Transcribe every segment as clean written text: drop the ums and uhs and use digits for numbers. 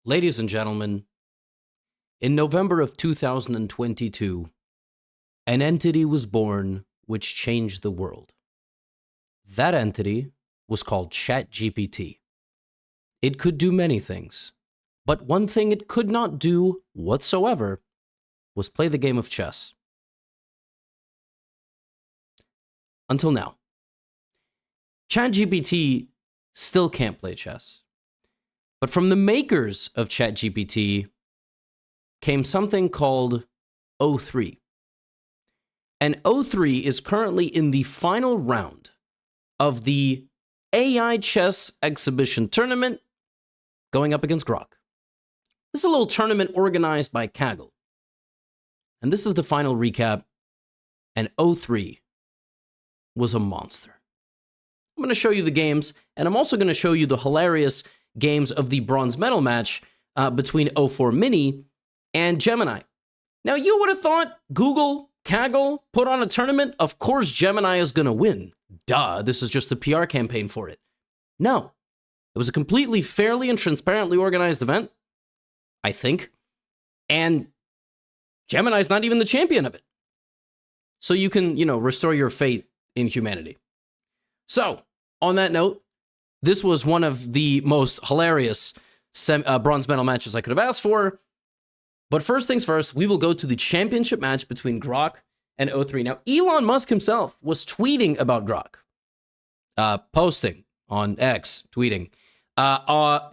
Ladies and gentlemen, in November of 2022, an entity was born which changed the world. That entity was called ChatGPT. It could do many things, but one thing it could not do whatsoever was play the game of chess. Until now. ChatGPT still can't play chess. But from the makers of ChatGPT came something called O3. And O3 is currently in the final round of the AI chess exhibition tournament going up against Grok. This is a little tournament organized by Kaggle. And this is the final recap. And O3 was a monster. I'm going to show you the games, and I'm also going to show you the hilarious games of the bronze medal match between O4 Mini and Gemini. Now, you would have thought Google, Kaggle, put on a tournament. Of course, Gemini is going to win. Duh, this is just a PR campaign for it. No, it was a completely fairly and transparently organized event, I think. And Gemini's not even the champion of it. So you can, restore your faith in humanity. So, on that note, this was one of the most hilarious bronze medal matches I could have asked for. But first things first, we will go to the championship match between Grok and O3. Now, Elon Musk himself was tweeting about Grok. Posting on X, tweeting. Grok,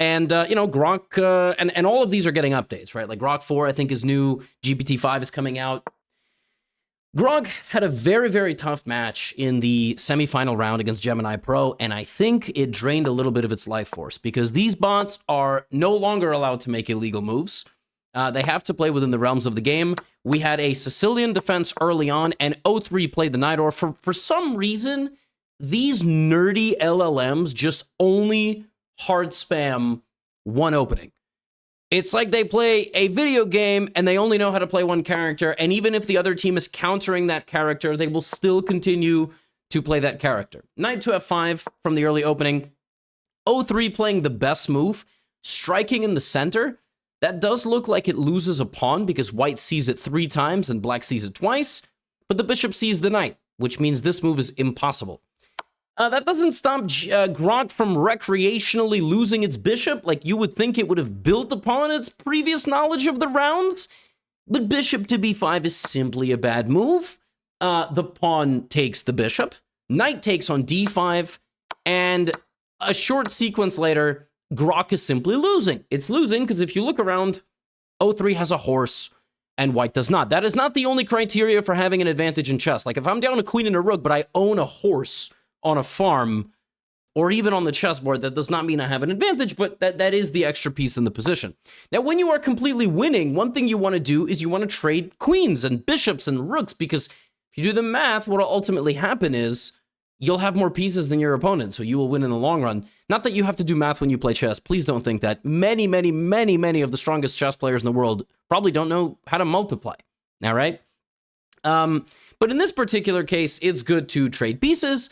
and all of these are getting updates, right? Like Grok 4, I think, is new. GPT-5 is coming out. Grok had a very, very tough match in the semifinal round against Gemini Pro, and I think it drained a little bit of its life force because these bots are no longer allowed to make illegal moves. They have to play within the realms of the game. We had a Sicilian defense early on, and O3 played the Knight. For some reason, these nerdy LLMs just only hard spam one opening. It's like they play a video game and they only know how to play one character, and even if the other team is countering that character, they will still continue to play that character. Knight to F5 from the early opening. O3 playing the best move, striking in the center. That does look like it loses a pawn because white sees it 3 times and black sees it twice, but the bishop sees the knight, which means this move is impossible. That doesn't stop Grok from recreationally losing its bishop. Like you would think it would have built upon its previous knowledge of the rounds. But bishop to b5 is simply a bad move. The pawn takes the bishop. Knight takes on d5. And a short sequence later, Grok is simply losing. It's losing because if you look around, O3 has a horse and white does not. That is not the only criteria for having an advantage in chess. Like if I'm down a queen and a rook, but I own a horse on a farm, or even on the chessboard, that does not mean I have an advantage, but that is the extra piece in the position. Now, when you are completely winning, one thing you want to do is you want to trade queens and bishops and rooks, because if you do the math, what will ultimately happen is you'll have more pieces than your opponent, so you will win in the long run. Not that you have to do math when you play chess. Please don't think that. Many of the strongest chess players in the world probably don't know how to multiply, all right? But in this particular case, it's good to trade pieces.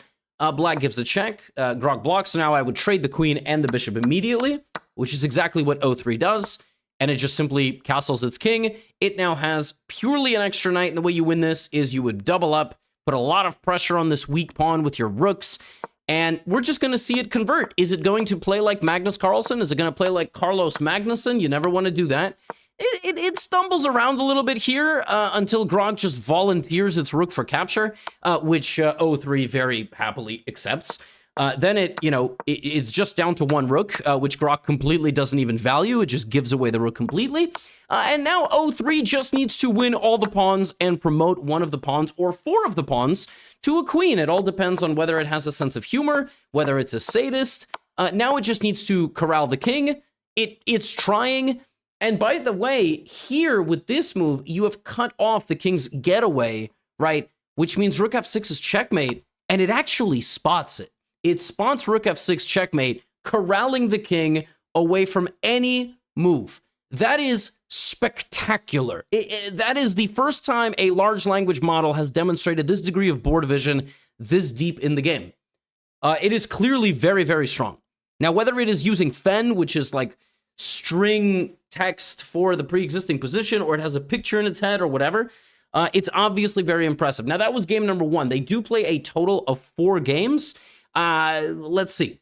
Black gives a check. Grok blocks. So now I would trade the queen and the bishop immediately, which is exactly what O3 does. And it just simply castles its king. It now has purely an extra knight. And the way you win this is you would double up, put a lot of pressure on this weak pawn with your rooks. And we're just going to see it convert. Is it going to play like Magnus Carlsen? Is it going to play like Carlos Magnuson? You never want to do that. It stumbles around a little bit here until Grok just volunteers its rook for capture, which O3 very happily accepts. Then it's just down to one rook, which Grok completely doesn't even value. It just gives away the rook completely. And now O3 just needs to win all the pawns and promote one of the pawns or 4 of the pawns to a queen. It all depends on whether it has a sense of humor, whether it's a sadist. Now it just needs to corral the king. It's trying. And by the way, here with this move, you have cut off the king's getaway, right? Which means rook f6 is checkmate, and it actually spots it. It spots rook f6 checkmate, corralling the king away from any move. That is spectacular. That is the first time a large language model has demonstrated this degree of board vision this deep in the game. It is clearly very, very strong. Now, whether it is using Fen, which is like string text for the pre-existing position, or it has a picture in its head or whatever. It's obviously very impressive. Now, that was game number 1. They do play a total of 4 games. Let's see.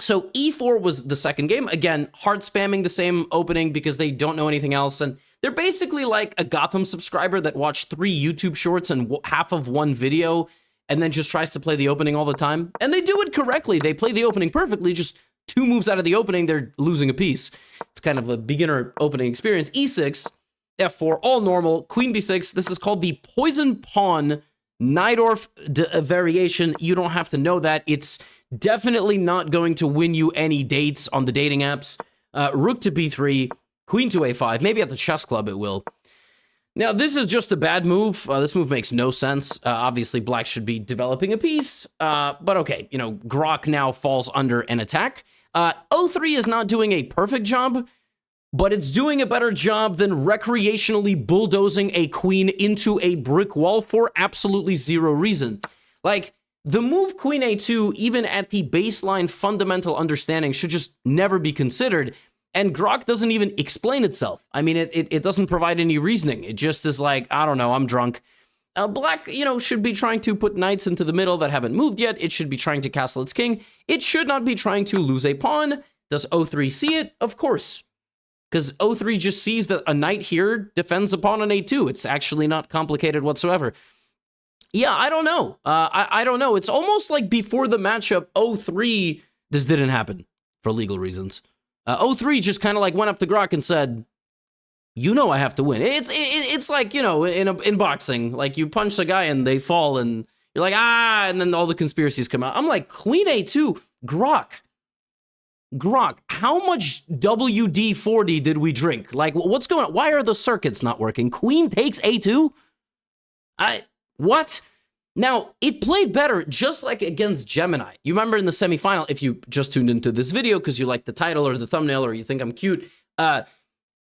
So E4 was the second game. Again, hard spamming the same opening because they don't know anything else. And they're basically like a Gotham subscriber that watched 3 YouTube shorts and half of 1 video and then just tries to play the opening all the time. And they do it correctly. They play the opening perfectly, just 2 moves out of the opening, they're losing a piece. It's kind of a beginner opening experience. E6, F4, all normal. Queen B6, this is called the poison pawn Najdorf variation. You don't have to know that. It's definitely not going to win you any dates on the dating apps. Rook to B3, Queen to A5. Maybe at the chess club it will. Now, this is just a bad move. This move makes no sense. Obviously, black should be developing a piece. But okay, you know, Grok now falls under an attack. O3 is not doing a perfect job, but it's doing a better job than recreationally bulldozing a queen into a brick wall for absolutely zero reason. Like, the move Queen A2, even at the baseline fundamental understanding, should just never be considered. And Grok doesn't even explain itself. I mean, it doesn't provide any reasoning. It just is like, I don't know, I'm drunk. Black, you know, should be trying to put knights into the middle that haven't moved yet. It should be trying to castle its king. It should not be trying to lose a pawn. Does O3 see it? Of course. Because O3 just sees that a knight here defends a pawn on A2. It's actually not complicated whatsoever. Yeah, I don't know. I don't know. It's almost like before the matchup, O3, this didn't happen for legal reasons. O3 just kind of like went up to Grok and said, you know I have to win. It's like, you know, in boxing, like you punch a guy and they fall and you're like, and then all the conspiracies come out. I'm like, Queen A2, Grok, how much WD-40 did we drink? Like, what's going on? Why are the circuits not working? Queen takes A2? What? Now, it played better just like against Gemini. You remember in the semifinal, if you just tuned into this video because you like the title or the thumbnail or you think I'm cute,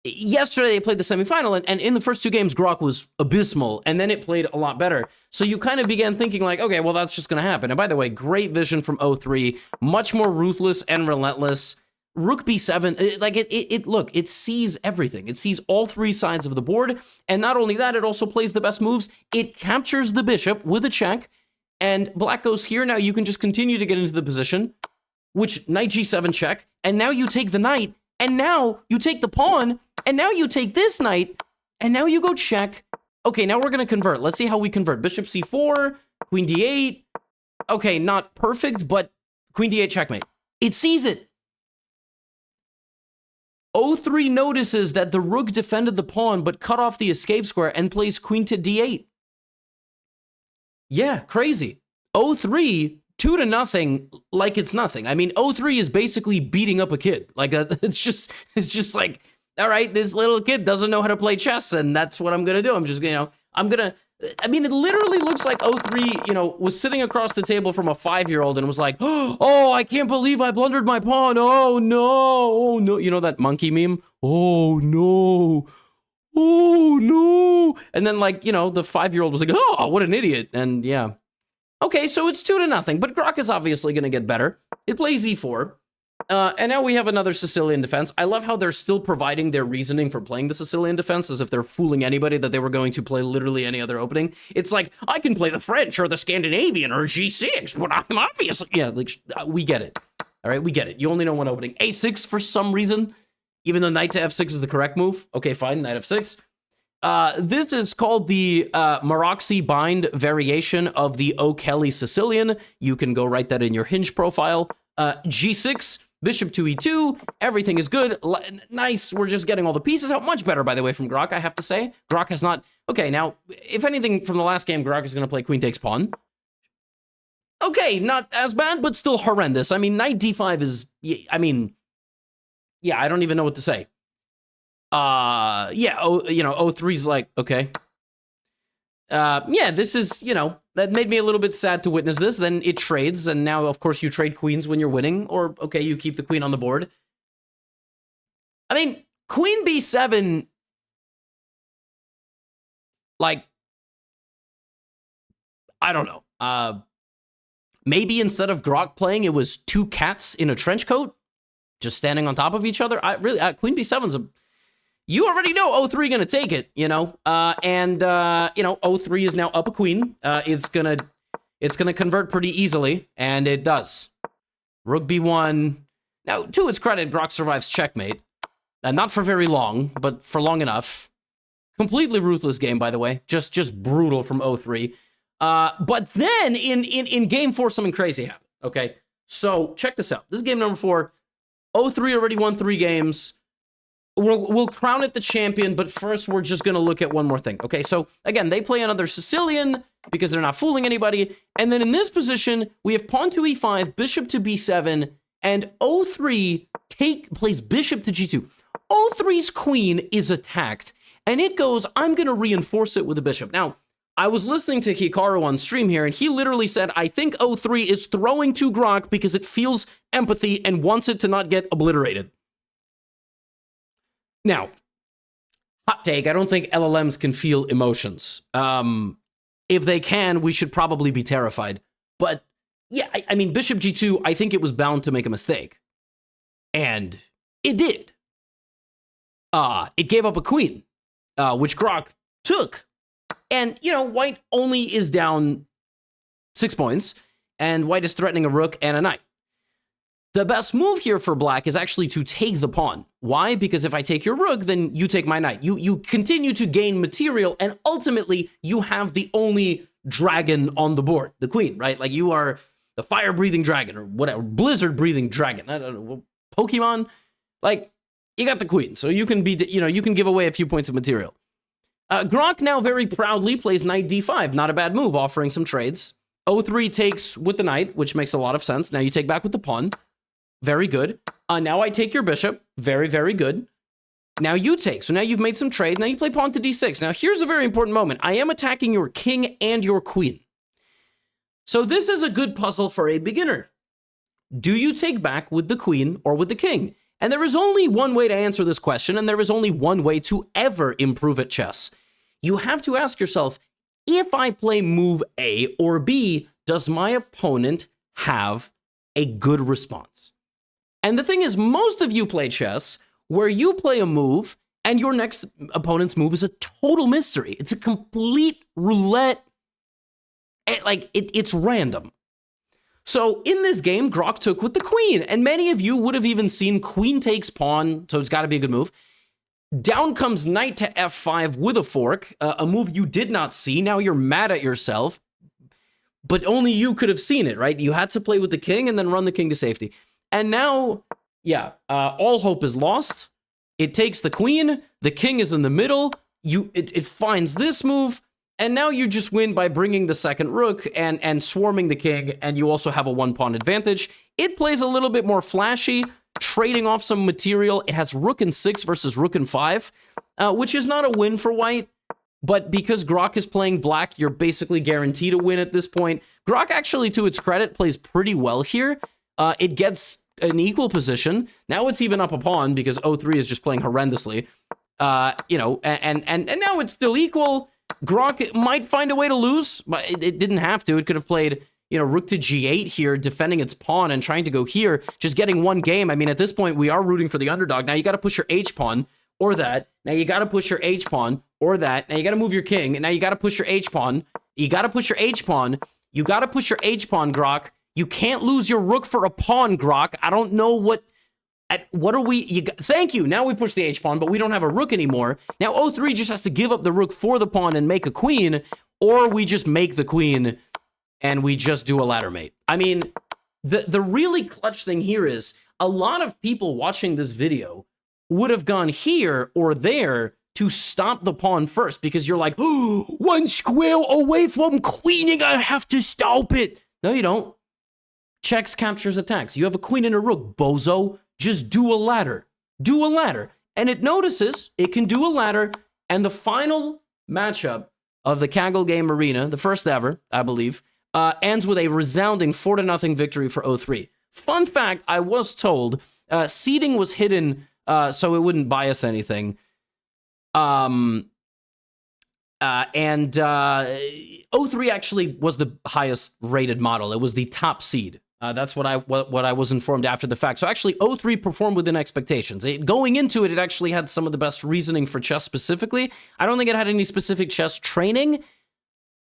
yesterday they played the semifinal, and in the first 2 games, Grok was abysmal, and then it played a lot better. So you kind of began thinking like, okay, well, that's just going to happen. And by the way, great vision from O3, much more ruthless and relentless. Rook B7, look, it sees everything. It sees all 3 sides of the board, and not only that, it also plays the best moves. It captures the bishop with a check, and black goes here. Now you can just continue to get into the position, which knight G7 check, and now you take the knight, and now you take the pawn, and now you take this knight, and now you go check. Okay, now we're going to convert. Let's see how we convert. Bishop C4, Queen D8. Okay, not perfect, but Queen D8 checkmate. It sees it. O3 notices that the rook defended the pawn but cut off the escape square and plays queen to D8. Yeah, crazy. O3, 2-0, like it's nothing. I mean, O3 is basically beating up a kid. Like, it's just like, all right, this little kid doesn't know how to play chess, and that's what I'm gonna do. I'm just, you know, I mean, it literally looks like O3, you know, was sitting across the table from a 5-year-old and was like, oh, I can't believe I blundered my pawn. Oh, no. You know that monkey meme? Oh, no. Oh, no. And then, like, you know, the 5-year-old was like, oh, what an idiot. And yeah. Okay, so it's 2-0, but Grok is obviously going to get better. It plays E4. And now we have another Sicilian defense. I love how they're still providing their reasoning for playing the Sicilian defense as if they're fooling anybody that they were going to play literally any other opening. It's like, I can play the French or the Scandinavian or G6, but I'm obviously... Yeah, like, we get it. All right, we get it. You only know one opening. A6 for some reason, even though knight to F6 is the correct move. Okay, fine, knight F6. This is called the Maroczy bind variation of the O'Kelly Sicilian. You can go write that in your Hinge profile. G6, bishop to E2, everything is good. Nice, we're just getting all the pieces out. Much better, by the way, from Grok, I have to say. Grok has not... Okay, now, if anything from the last game, Grok is going to play queen takes pawn. Okay, not as bad, but still horrendous. I mean, knight D5 is... I mean... Yeah, I don't even know what to say. Yeah, you know, O3's like, okay. Yeah, this is, you know, that made me a little bit sad to witness this. Then it trades, and now, of course, you trade queens when you're winning, or, okay, you keep the queen on the board. I mean, queen B7, like, I don't know. Maybe instead of Grok playing, it was 2 cats in a trench coat? just standing on top of each other. Queen b7's you already know 03 gonna take it, you know, and 03 is now up a queen. It's gonna convert pretty easily, and it does. Rook b1. Now, to its credit, Grok survives checkmate. Not for very long, but for long enough. Completely ruthless game, by the way. Just brutal from 03. But then in game 4, something crazy happened. Okay, so check this out. This is game number 4. 03 already won 3 games. We'll crown it the champion, but first we're just going to look at one more thing. Okay, so again, they play another Sicilian because they're not fooling anybody. And then in this position, we have pawn to e5, bishop to b7, and 03 plays bishop to g2. 03's queen is attacked, and it goes, I'm going to reinforce it with a bishop. Now, I was listening to Hikaru on stream here, and he literally said, I think 03 is throwing to Grok because it feels empathy and wants it to not get obliterated. Now, hot take, I don't think LLMs can feel emotions. If they can, we should probably be terrified. But yeah, I mean, bishop g2, I think it was bound to make a mistake. And it did. It gave up a queen, which Grok took. And, you know, white only is down 6 points, and white is threatening a rook and a knight. The best move here for black is actually to take the pawn. Why? Because if I take your rook, then you take my knight. You continue to gain material, and ultimately, you have the only dragon on the board, the queen, right? Like, you are the fire-breathing dragon, or whatever, blizzard-breathing dragon. I don't know, Pokemon? Like, you got the queen, so you can you can give away a few points of material. Grok now very proudly plays knight d5. Not a bad move, offering some trades. 03 takes with the knight, which makes a lot of sense. Now you take back with the pawn. Very good. Now I take your bishop. Very, very good. Now you take. So now you've made some trade. Now you play pawn to d6. Now here's a very important moment. I am attacking your king and your queen. So this is a good puzzle for a beginner. Do you take back with the queen or with the king? And there is only one way to answer this question, and there is only one way to ever improve at chess. You have to ask yourself, if I play move A or B, does my opponent have a good response? And the thing is, most of you play chess where you play a move and your next opponent's move is a total mystery. It's a complete roulette. It's random. So in this game, Grok took with the queen, and many of you would have even seen queen takes pawn, so it's got to be a good move. Down comes knight to f5 with a fork, a move you did not see. Now you're mad at yourself, but only you could have seen it, right? You had to play with the king and then run the king to safety. And now, yeah, all hope is lost. It takes the queen, the king is in the middle, it finds this move, and now you just win by bringing the second rook and swarming the king, and you also have a 1-pawn advantage. It plays a little bit more flashy, trading off some material. It has rook and 6 versus rook and 5, which is not a win for white, but because Grok is playing black, you're basically guaranteed a win at this point. Grok actually, to its credit, plays pretty well here. It gets an equal position. Now it's even up a pawn because 03 is just playing horrendously. And now it's still equal. Grok might find a way to lose, but it didn't have to. It could have played, rook to g8 here, defending its pawn and trying to go here, just getting one game. I mean, at this point, we are rooting for the underdog. Now you got to push your h-pawn or that. Now you got to push your h-pawn or that. Now you got to move your king. And now you got to push your h-pawn. You got to push your h-pawn. You got to push your h-pawn, Grok. You can't lose your rook for a pawn, Grok. I don't know what are we... thank you. Now we push the h-pawn, but we don't have a rook anymore. Now 03 just has to give up the rook for the pawn and make a queen, or we just make the queen and we just do a ladder mate. I mean, the really clutch thing here is a lot of people watching this video would have gone here or there to stop the pawn first because you're like, oh, 1 square away from queening, I have to stop it. No, you don't. Checks captures attacks. You have a queen and a rook, bozo. Just do a ladder. Do a ladder. And it notices it can do a ladder. And the final matchup of the Kaggle Game Arena, the first ever, I believe, ends with a resounding 4-0 victory for 03. Fun fact, I was told seeding was hidden so it wouldn't bias anything. And 03 actually was the highest rated model. It was the top seed. That's what I was informed after the fact. So actually, O3 performed within expectations. Going into it, it actually had some of the best reasoning for chess specifically. I don't think it had any specific chess training,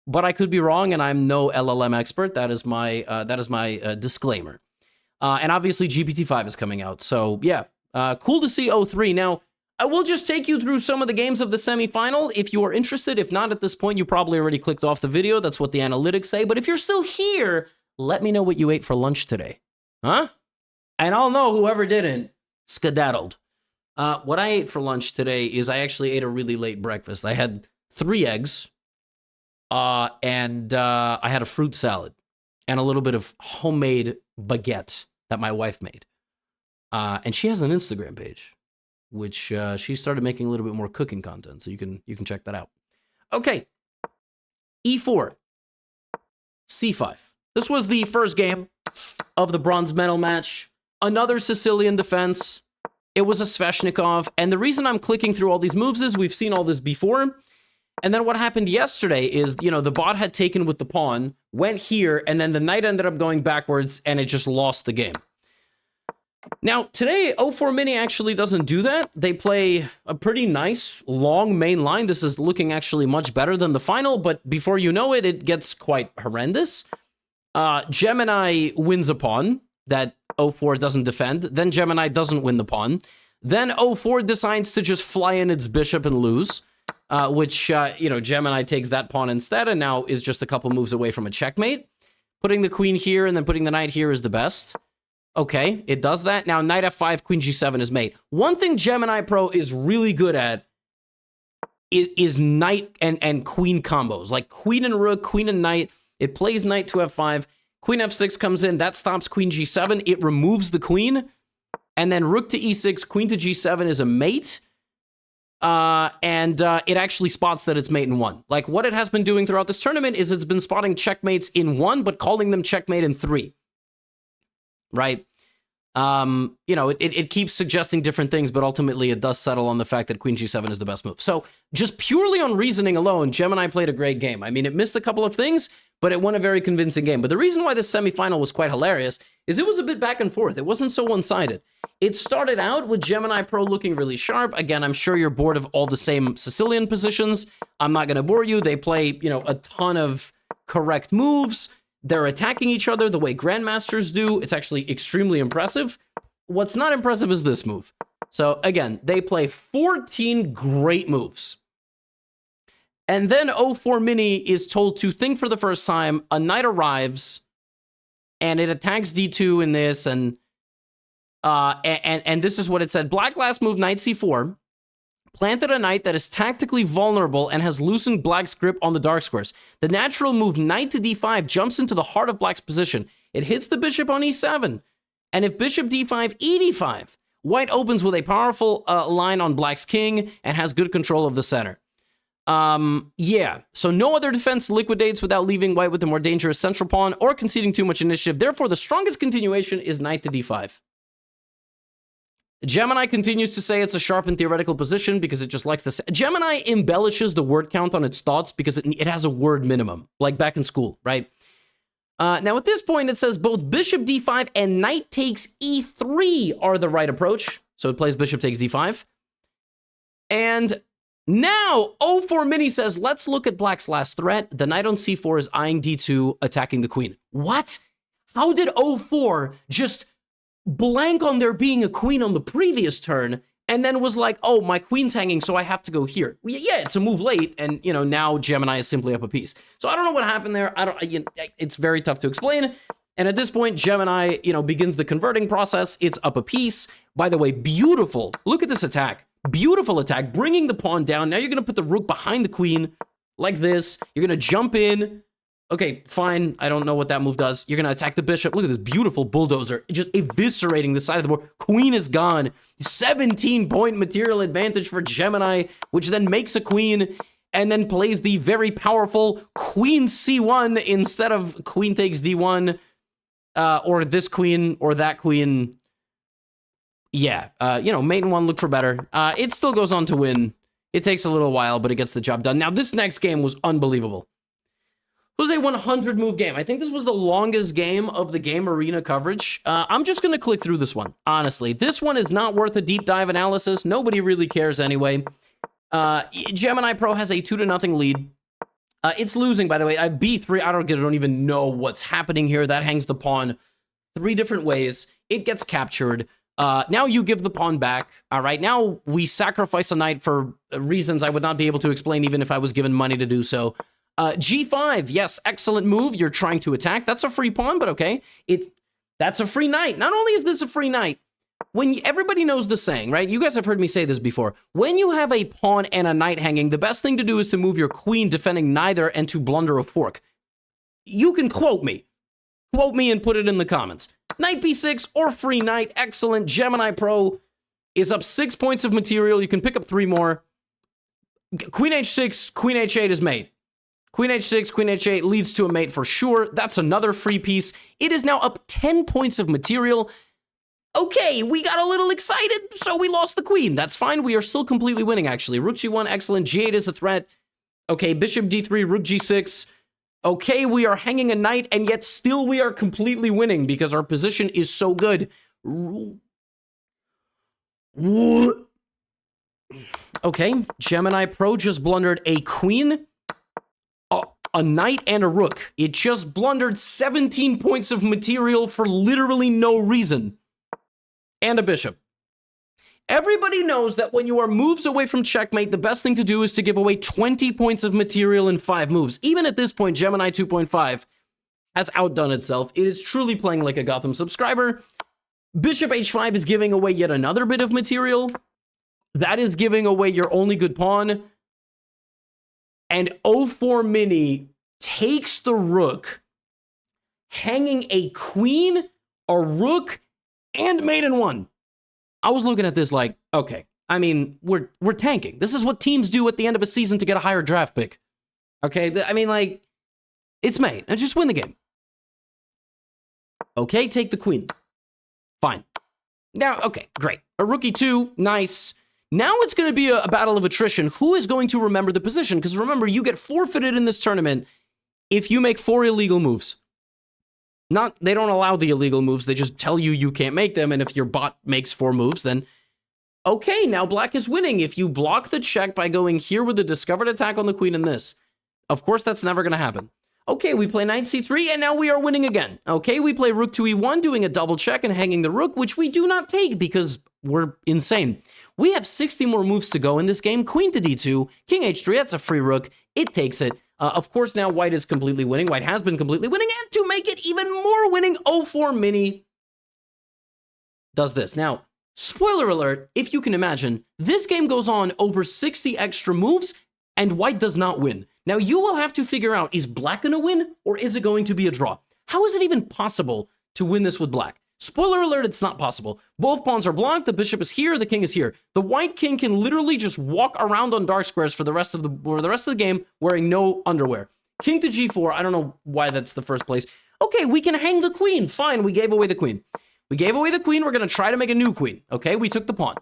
but I could be wrong, and I'm no LLM expert. That is my disclaimer. And obviously, GPT-5 is coming out. So yeah, cool to see O3. Now, I will just take you through some of the games of the semifinal if you are interested. If not at this point, you probably already clicked off the video. That's what the analytics say. But if you're still here, let me know what you ate for lunch today. Huh? And I'll know whoever didn't skedaddled. What I ate for lunch today is I actually ate a really late breakfast. I had 3 eggs, and I had a fruit salad and a little bit of homemade baguette that my wife made. And she has an Instagram page, which she started making a little bit more cooking content, so you can check that out. Okay, E4, C5. This was the first game of the bronze medal match. Another Sicilian defense. It was a Sveshnikov, and the reason I'm clicking through all these moves is we've seen all this before. And then what happened yesterday is, the bot had taken with the pawn, went here, and then the knight ended up going backwards, and it just lost the game. Now, today, O4 Mini actually doesn't do that. They play a pretty nice, long main line. This is looking actually much better than the final, but before you know it, it gets quite horrendous. Gemini wins a pawn that O4 doesn't defend. Then Gemini doesn't win the pawn. Then O4 decides to just fly in its bishop and lose, which, Gemini takes that pawn instead and now is just a couple moves away from a checkmate. Putting the queen here and then putting the knight here is the best. Okay, it does that. Now, knight f5, queen g7 is mate. One thing Gemini Pro is really good at is knight and queen combos. Like queen and rook, queen and knight. It plays knight to f5. Queen f6 comes in. That stops queen g7. It removes the queen. And then rook to e6, queen to g7 is a mate. And it actually spots that it's mate in 1. Like what it has been doing throughout this tournament is it's been spotting checkmates in 1, but calling them checkmate in 3. Right? It keeps suggesting different things, but ultimately it does settle on the fact that queen g7 is the best move. So just purely on reasoning alone, Gemini played a great game. I mean, it missed a couple of things, but it won a very convincing game. But the reason why this semifinal was quite hilarious is it was a bit back and forth. It wasn't so one-sided. It started out with Gemini Pro looking really sharp. Again, I'm sure you're bored of all the same Sicilian positions. I'm not going to bore you. They play, a ton of correct moves. They're attacking each other the way grandmasters do. It's actually extremely impressive. What's not impressive is this move. So again, they play 14 great moves. And then O4 Mini is told to think for the first time. A knight arrives, and it attacks d2 in this, and this is what it said. Black last move, knight c4. Planted a knight that is tactically vulnerable and has loosened black's grip on the dark squares. The natural move, knight to d5, jumps into the heart of black's position. It hits the bishop on e7. And if bishop d5, e d5, white opens with a powerful line on black's king and has good control of the center. So no other defense liquidates without leaving white with the more dangerous central pawn or conceding too much initiative. Therefore, the strongest continuation is knight to d5. Gemini continues to say it's a sharp and theoretical position because it just likes this. Gemini embellishes the word count on its thoughts because it has a word minimum, like back in school, right? Now, at this point, it says both bishop d5 and knight takes e3 are the right approach. So it plays bishop takes d5. And now, O4 Mini says, let's look at black's last threat. The knight on c4 is eyeing d2, attacking the queen. What? How did O4 just blank on there being a queen on the previous turn and then was like, oh, my queen's hanging, so I have to go here? Well, yeah, it's a move late, and, now Gemini is simply up a piece. So I don't know what happened there. It's very tough to explain. And at this point, Gemini, begins the converting process. It's up a piece. By the way, beautiful. Look at this attack. Beautiful attack, bringing the pawn down. Now you're going to put the rook behind the queen like this. You're going to jump in. Okay, fine. I don't know what that move does. You're going to attack the bishop. Look at this beautiful bulldozer, just eviscerating the side of the board. Queen is gone. 17-point material advantage for Gemini, which then makes a queen and then plays the very powerful queen c1 instead of queen takes d1, or this queen or that queen. Yeah, mate in 1, look for better. It still goes on to win. It takes a little while, but it gets the job done. Now, this next game was unbelievable. was a 100 move game. I think this was the longest game of the game arena coverage. I'm just going to click through this one, honestly. This one is not worth a deep dive analysis. Nobody really cares anyway. Gemini Pro has a 2-0 lead. It's losing, by the way. B3, I don't even know what's happening here. That hangs the pawn 3 different ways. It gets captured. Now you give the pawn back. All right, now we sacrifice a knight for reasons I would not be able to explain even if I was given money to do so. G5, yes, excellent move. You're trying to attack. That's a free pawn, but okay. That's a free knight. Not only is this a free knight, everybody knows the saying, right? You guys have heard me say this before. When you have a pawn and a knight hanging, the best thing to do is to move your queen, defending neither, and to blunder a fork. You can quote me. Quote me and put it in the comments. Knight b6 or free knight, excellent. Gemini Pro is up 6 points of material. You can pick up 3 more. Queen h6, queen h8 is mate. Queen h6, queen h8 leads to a mate for sure. That's another free piece. It is now up 10 points of material. Okay, we got a little excited, so we lost the queen. That's fine. We are still completely winning, actually. Rook g1, excellent. g8 is a threat. Okay, bishop d3, rook g6. Okay, we are hanging a knight, and yet still we are completely winning because our position is so good. Okay, Gemini Pro just blundered a queen, a knight, and a rook. It just blundered 17 points of material for literally no reason. And a bishop. Everybody knows that when you are moves away from checkmate, the best thing to do is to give away 20 points of material in 5 moves. Even at this point, Gemini 2.5 has outdone itself. It is truly playing like a Gotham subscriber. Bishop h5 is giving away yet another bit of material. That is giving away your only good pawn. And O4 Mini takes the rook, hanging a queen, a rook, and mate in 1. I was looking at this like, okay, I mean, we're tanking. This is what teams do at the end of a season to get a higher draft pick. Okay, I mean, like, it's mate. Now just win the game. Okay, take the queen. Fine. Now, okay, great. A rook e2, nice. Now it's going to be a battle of attrition. Who is going to remember the position? Because remember, you get forfeited in this tournament if you make 4 illegal moves. They don't allow the illegal moves. They just tell you can't make them. And if your bot makes 4 moves, then okay, now black is winning. If you block the check by going here with a discovered attack on the queen and this, of course, that's never going to happen. Okay, we play knight c3, and now we are winning again. Okay, we play rook to e1, doing a double check and hanging the rook, which we do not take because we're insane. We have 60 more moves to go in this game. Queen to d2, king h3, that's a free rook. It takes it. Of course, now white is completely winning. White has been completely winning, and to make it even more winning, O4 Mini does this. Now, spoiler alert, if you can imagine, this game goes on over 60 extra moves, and white does not win. Now, you will have to figure out, is black going to win, or is it going to be a draw? How is it even possible to win this with black? Spoiler alert, it's not possible. Both pawns are blocked, the bishop is here, the king is here. The white king can literally just walk around on dark squares for the rest of the game wearing no underwear. King to g4, I don't know why that's the first place. Okay, we can hang the queen. Fine, we gave away the queen. We gave away the queen, we're going to try to make a new queen. Okay, we took the pawn.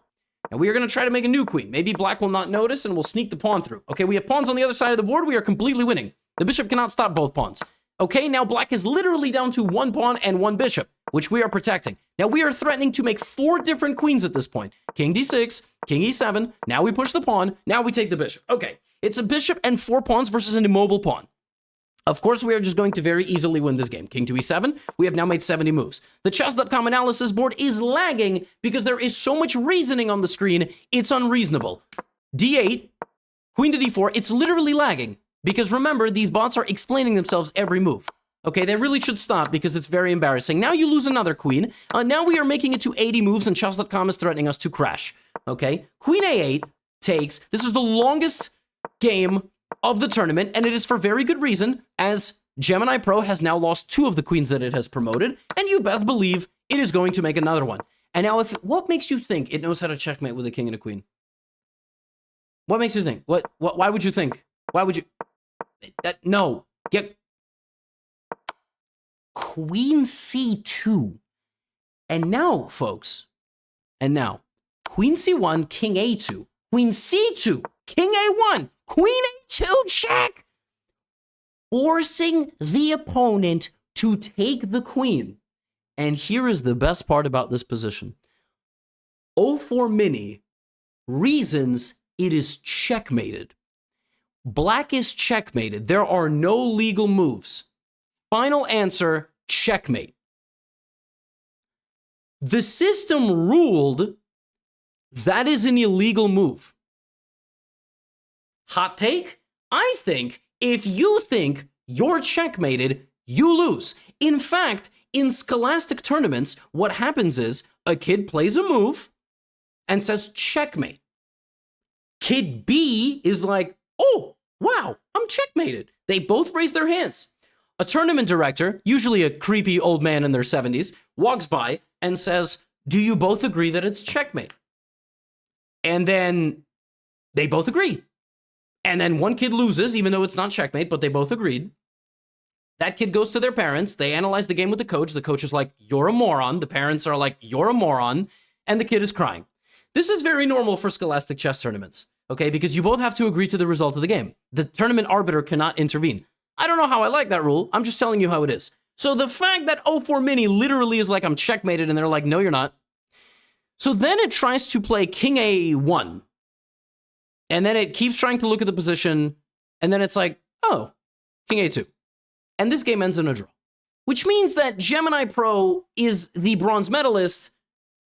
And we are going to try to make a new queen. Maybe black will not notice and we'll sneak the pawn through. Okay, we have pawns on the other side of the board, we are completely winning. The bishop cannot stop both pawns. Okay, now black is literally down to 1 pawn and 1 bishop, which we are protecting. Now we are threatening to make 4 different queens at this point. King d6, king e7, now we push the pawn, now we take the bishop. Okay, it's a bishop and 4 pawns versus an immobile pawn. Of course, we are just going to very easily win this game. King to e7, we have now made 70 moves. The chess.com analysis board is lagging because there is so much reasoning on the screen, it's unreasonable. d8, queen to d4, it's literally lagging. Because remember, these bots are explaining themselves every move. Okay, they really should stop because it's very embarrassing. Now you lose another queen. Now we are making it to 80 moves and chess.com is threatening us to crash. Okay, queen a8 takes. This is the longest game of the tournament, and it is for very good reason, as Gemini Pro has now lost 2 of the queens that it has promoted, and you best believe it is going to make another one. And now, what makes you think it knows how to checkmate with a king and a queen? What makes you think? Why would you think? Why would you? No. Get queen c2. And now, folks, queen c1, king a2, queen c2, king a1, queen a2 check. forcing the opponent to take the queen. And here is the best part about this position. O4 mini reasons it is checkmated. Black is checkmated. There are no legal moves. Final answer, checkmate. The system ruled that is an illegal move. Hot take? I think if you think you're checkmated, you lose. In fact, in scholastic tournaments, what happens is a kid plays a move and says checkmate. Kid B is like, oh, wow, I'm checkmated. They both raise their hands. A tournament director, usually a creepy old man in their 70s, walks by and says, do you both agree that it's checkmate? And then they both agree. And then one kid loses, even though it's not checkmate, but they both agreed. That kid goes to their parents. They analyze the game with the coach. The coach is like, you're a moron. The parents are like, you're a moron. And the kid is crying. This is very normal for scholastic chess tournaments, okay? Because you both have to agree to the result of the game. The tournament arbiter cannot intervene. I don't know how I like that rule. I'm just telling you how it is. So the fact that O4 mini literally is like, I'm checkmated, and they're like, no, you're not. So then it tries to play King A1. And then it keeps trying to look at the position. And then it's like, oh, King A2. And this game ends in a draw. Which means that Gemini Pro is the bronze medalist.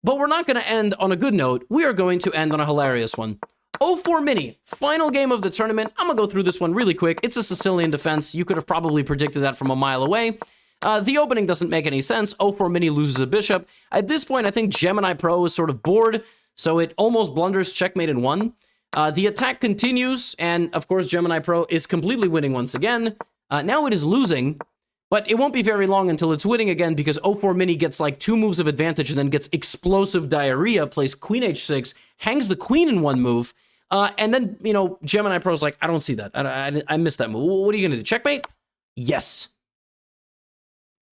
But we're not going to end on a good note. We are going to end on a hilarious one. O4 mini, final game of the tournament. I'm going to go through this one really quick. It's a Sicilian defense. You could have probably predicted that from a mile away. The opening doesn't make any sense. O4 mini loses a bishop. At this point, I think Gemini Pro is sort of bored, so it almost blunders checkmate in one. The attack continues, and of course, Gemini Pro is completely winning once again. Now it is losing, but it won't be very long until it's winning again because O4 mini gets like 2 moves of advantage and then gets explosive diarrhea, plays Queen H6, hangs the queen in one move, and then, you know, Gemini Pro's like, I don't see that. I missed that move. What are you going to do? Checkmate? Yes.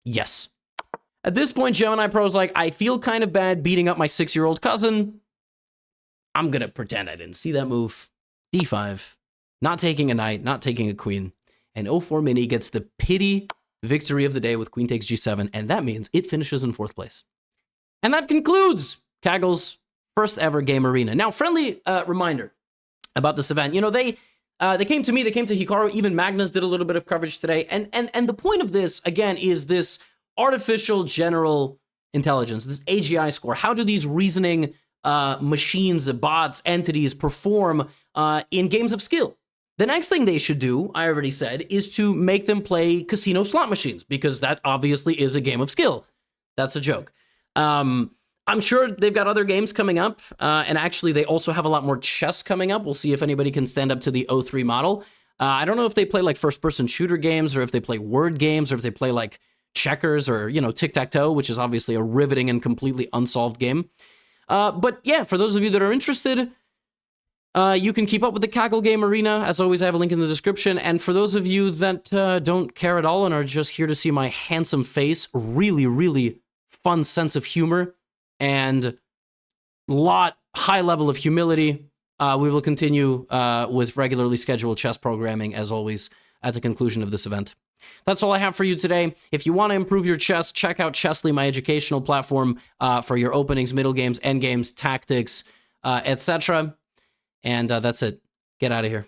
Yes. At this point, Gemini Pro's like, I feel kind of bad beating up my 6-year-old cousin. I'm going to pretend I didn't see that move. D5. Not taking a knight, not taking a queen. And O4 mini gets the pity victory of the day with queen takes G7, and that means it finishes in 4th place. And that concludes Kaggle's first ever game arena. Now, friendly reminder about this event. You know, they came to me, they came to Hikaru, even Magnus did a little bit of coverage today. And the point of this, again, is this artificial general intelligence, this AGI score. How do these reasoning machines, bots, entities perform in games of skill? The next thing they should do, I already said, is to make them play casino slot machines, because that obviously is a game of skill. That's a joke. I'm sure they've got other games coming up, and actually they also have a lot more chess coming up. We'll see if anybody can stand up to the O3 model. I don't know if they play like first-person shooter games, or if they play word games, or if they play like checkers, or, you know, tic-tac-toe, which is obviously a riveting and completely unsolved game. But yeah, for those of you that are interested, you can keep up with the Kaggle Game Arena. As always, I have a link in the description. And for those of you that don't care at all and are just here to see my handsome face, really, really fun sense of humor, and high level of humility, we will continue with regularly scheduled chess programming, as always, at the conclusion of this event. That's all I have for you today. If you want to improve your chess, check out Chessly, my educational platform for your openings, middle games, end games, tactics, etc. And that's it. Get out of here.